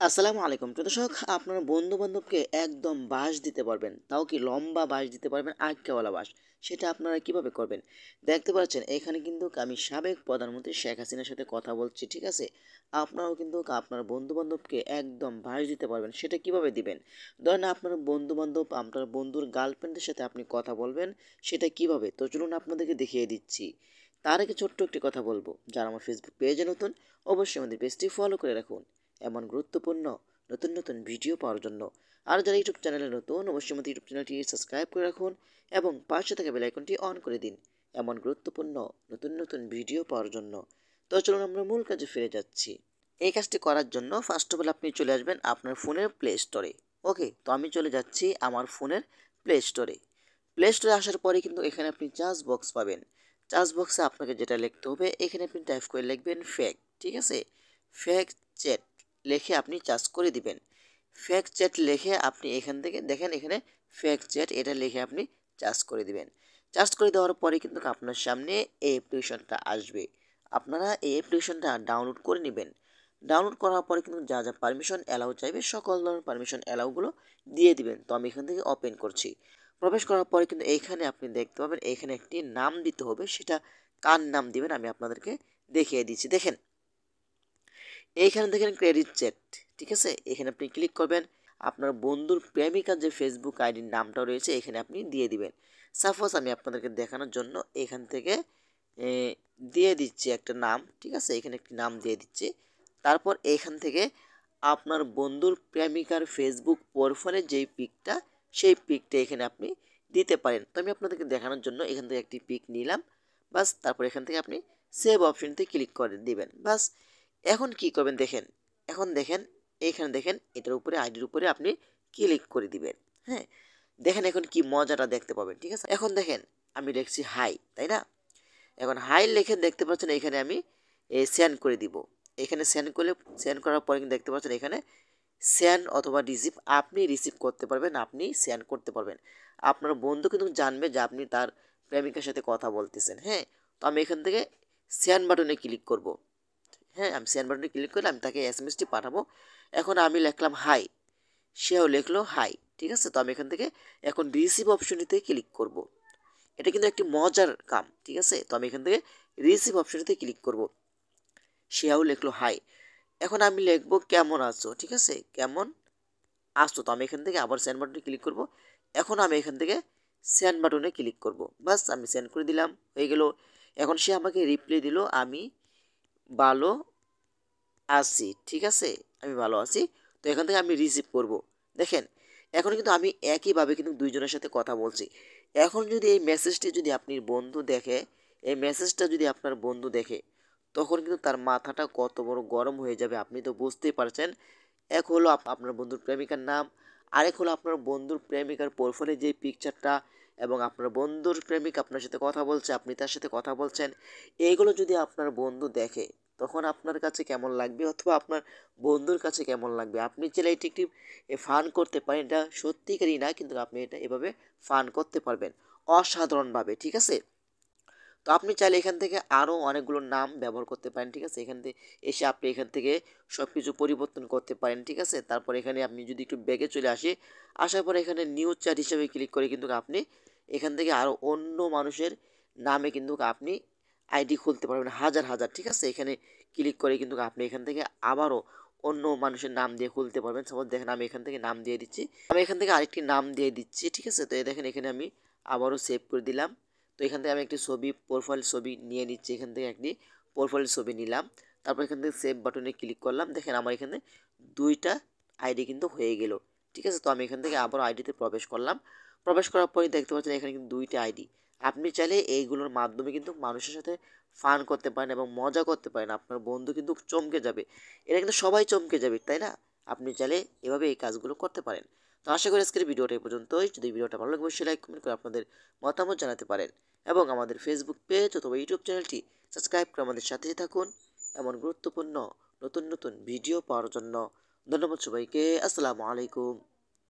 আসসালামু আলাইকুম প্রিয় দর্শক, আপনার বন্ধু-বান্ধবকে একদম বাঁশ দিতে পারবেন। তাও কি লম্বা বাঁশ দিতে পারবেন, আটকাওয়ালা বাঁশ। সেটা আপনারা কিভাবে করবেন? দেখতে পাচ্ছেন এখানে কিন্তু আমি সাবেক প্রধানমন্ত্রী শেখ হাসিনার সাথে কথা বলছি, ঠিক আছে? আপনারাও কিন্তু আপনার বন্ধু-বান্ধবকে একদম বাঁশ দিতে পারবেন। সেটা কিভাবে দিবেন? ধরেন আপনার বন্ধু-বান্ধব আপনার বন্ধুর গার্লফ্রেন্ডের সাথে আপনি কথা বলবেন, সেটা কিভাবে? তো চলুন আপনাদেরকে দেখিয়ে দিচ্ছি। তার আগে ছোট্ট একটি কথা বলবো, যারা আমার ফেসবুক পেজে নতুন, অবশ্যই আমাদের পেজটি ফলো করে রাখুন এমন গুরুত্বপূর্ণ নতুন নতুন ভিডিও পাওয়ার জন্য। আর যারা ইউটিউব চ্যানেলে নতুন, অবশ্যই আমাদের ইউটিউব চ্যানেলটি সাবস্ক্রাইব করে রাখুন এবং পাশে থাকা বেল আইকনটি অন করে দিন এমন গুরুত্বপূর্ণ নতুন নতুন ভিডিও পাওয়ার জন্য। তো চলুন আমরা মূল কাজে ফিরে যাচ্ছি। এই কাজটি করার জন্য ফার্স্ট অফ অল আপনি চলে আসবেন আপনার ফোনের প্লে স্টোরে। ওকে, তো আমি চলে যাচ্ছি আমার ফোনের প্লে স্টোরে। প্লে স্টোরে আসার পরে কিন্তু এখানে আপনি চার্জ বক্স পাবেন। চার্জ বক্সে আপনাকে যেটা লিখতে হবে, এখানে আপনি টাইপ করে লিখবেন ফেক, ঠিক আছে? ফেক চ্যাট লিখে আপনি চার্জ করে দিবেন। ফেক চ্যাট লিখে আপনি এখান থেকে দেখেন, এখানে ফেক চ্যাট এটা লিখে আপনি চার্জ করে দিবেন। চার্জ করে দেওয়ার পরে কিন্তু আপনার সামনে এই অ্যাপ্লিকেশনটা আসবে। আপনারা এই অ্যাপ্লিকেশনটা ডাউনলোড করে নেবেন। ডাউনলোড করার পরে কিন্তু যা যা পারমিশন অ্যালাউ চাইবে সকল ধরনের পারমিশন অ্যালাউগুলো দিয়ে দিবেন। তো আমি এখান থেকে ওপেন করছি। প্রবেশ করার পরে কিন্তু এইখানে আপনি দেখতে পাবেন, এখানে একটি নাম দিতে হবে। সেটা কার নাম দিবেন আমি আপনাদেরকে দেখিয়ে দিচ্ছি। দেখেন, এইখানে দেখেন ক্রেডিট চ্যাট, ঠিক আছে? এখানে আপনি ক্লিক করবেন। আপনার বন্ধুর প্রেমিকার যে ফেসবুক আইডির নামটা রয়েছে এখানে আপনি দিয়ে দিবেন। সাপোজ আমি আপনাদেরকে দেখানোর জন্য এখান থেকে এ, দিয়ে দিচ্ছি একটা নাম, ঠিক আছে? এখানে একটি নাম দিয়ে দিচ্ছি। তারপর এখান থেকে আপনার বন্ধুর প্রেমিকার ফেসবুক প্রোফাইলের যেই পিকটা, সেই পিকটা এখানে আপনি দিতে পারেন। তো আমি আপনাদেরকে দেখানোর জন্য এখান থেকে একটি পিক নিলাম। বাস, তারপর এখান থেকে আপনি সেভ অপশনটি ক্লিক করে দিবেন। বাস, এখন কি করবেন দেখেন, এখন দেখেন, এইখানে দেখেন এটার উপরে আইডির উপরে আপনি ক্লিক করে দিবেন। হ্যাঁ, দেখেন এখন কি মজাটা দেখতে পাবেন, ঠিক আছে? এখন দেখেন আমি লিখছি হাই, তাই না? এখন হাই লিখে দেখতে পাচ্ছেন এখানে আমি সেন্ড করে দিব। এখানে সেন্ড করলে, সেন্ড করার পরে কিন্তু দেখতে পাচ্ছেন এখানে সেন্ড অথবা রিসিভ, আপনি রিসিভ করতে পারবেন, আপনি সেন্ড করতে পারবেন। আপনার বন্ধু কিন্তু জানবে যে আপনি তার প্রেমিকার সাথে কথা বলতেছেন। হ্যাঁ, তো আমি এখান থেকে সেন্ড বাটনে ক্লিক করব। হ্যাঁ, আমি সেন্ড বাটনে ক্লিক করলে আমি তাকে এসএমএসটি পাঠাবো। এখন আমি লিখলাম হাই, সেও লিখলো হাই, ঠিক আছে? তো আমি এখান থেকে এখন রিসিভ অপশনটিতে ক্লিক করব। এটা কিন্তু একটি মজার কাম, ঠিক আছে? তো আমি এখান থেকে রিসিভ অপশনটিতে ক্লিক করব। সেও লিখলো হাই। এখন আমি লিখবো কেমন আছো, ঠিক আছে? কেমন আছো। তো আমি এখান থেকে আবার সেন্ড বাটনে ক্লিক করব। এখন আমি এখান থেকে সেন্ড বাটনে ক্লিক করব। বাস, আমি সেন্ড করে দিলাম, হয়ে গেল। এখন সে আমাকে রিপ্লাই দিল, আমি ভালো আছি, ঠিক আছে? আমি ভালো আছি। তো এখান থেকে আমি রিসিভ করব। দেখেন, এখন কিন্তু আমি একইভাবে কিন্তু দুইজনের সাথে কথা বলছি। এখন যদি এই মেসেজটি যদি আপনি বন্ধু দেখে, এই মেসেজটা যদি আপনার বন্ধু দেখে, তখন কিন্তু তার মাথাটা কত বড় গরম হয়ে যাবে আপনি তো বুঝতেই পারছেন। এক হলো আপনার বন্ধুর প্রেমিকার নাম, আরেক হলো আপনার বন্ধুর প্রেমিকার প্রোফাইলে যে পিকচারটা, এবং আপনার বন্ধুর প্রেমিক আপনার সাথে কথা বলছে, আপনি তার সাথে কথা বলছেন। এইগুলো যদি আপনার বন্ধু দেখে, তখন আপনার কাছে কেমন লাগবে অথবা আপনার বন্ধুর কাছে কেমন লাগবে? আপনি চাইলে এটি একটি ফান করতে পারেন। এটা সত্যিকারই না, কিন্তু আপনি এটা এভাবে ফান করতে পারবেন অসাধারণভাবে, ঠিক আছে? তো আপনি চাইলে এখান থেকে আরও অনেকগুলো নাম ব্যবহার করতে পারেন, ঠিক আছে? এখান থেকে এসে আপনি এখান থেকে সব কিছু পরিবর্তন করতে পারেন, ঠিক আছে? তারপর এখানে আপনি যদি একটু ব্যাগে চলে আসি, আসার পরে এখানে নিউজ চ্যাট হিসেবে ক্লিক করে কিন্তু আপনি এখান থেকে আরও অন্য মানুষের নামে কিন্তু আপনি আইডি খুলতে পারবেন হাজার হাজার, ঠিক আছে? এখানে ক্লিক করে কিন্তু আপনি এখান থেকে আবারও অন্য মানুষের নাম দিয়ে খুলতে পারবেন। সাপোজ দেখেন আমি এখান থেকে নাম দিয়ে দিচ্ছি, আমি এখান থেকে আরেকটি নাম দিয়ে দিচ্ছি, ঠিক আছে? তো এই দেখেন এখানে আমি আবারও সেভ করে দিলাম। তো এখান থেকে আমি একটি ছবি, প্রোফাইল ছবি নিয়ে নিচ্ছি। এখান থেকে একটি প্রোফাইল ছবি নিলাম। তারপর এখান থেকে সেভ বাটনে ক্লিক করলাম। দেখেন আমার এখানে ২টা আইডি কিন্তু হয়ে গেল। ঠিক আছে? তো আমি এখান থেকে আবারও আইডিতে প্রবেশ করলাম। প্রবেশ করার পরেই দেখতে পাচ্ছেন এখানে কিন্তু ২টা আইডি। আপনি চাইলে এইগুলোর মাধ্যমে কিন্তু মানুষের সাথে ফান করতে পারেন এবং মজা করতে পারেন। আপনার বন্ধু কিন্তু চমকে যাবে। এটা কিন্তু সবাই চমকে যাবে, তাই না? আপনি চাইলে এভাবে এই কাজগুলো করতে পারেন। তো আশা করি আজকের ভিডিওটা এই পর্যন্তই। যদি ভিডিওটা ভালো লাগে অবশ্যই লাইক, কমেন্ট করে আপনাদের মতামত জানাতে পারেন। এবং আমাদের ফেসবুক পেজ অথবা ইউটিউব চ্যানেলটি সাবস্ক্রাইব করে আমাদের সাথেই থাকুন এমন গুরুত্বপূর্ণ নতুন নতুন ভিডিও পাওয়ার জন্য। ধন্যবাদ সবাইকে। আসসালামু আলাইকুম।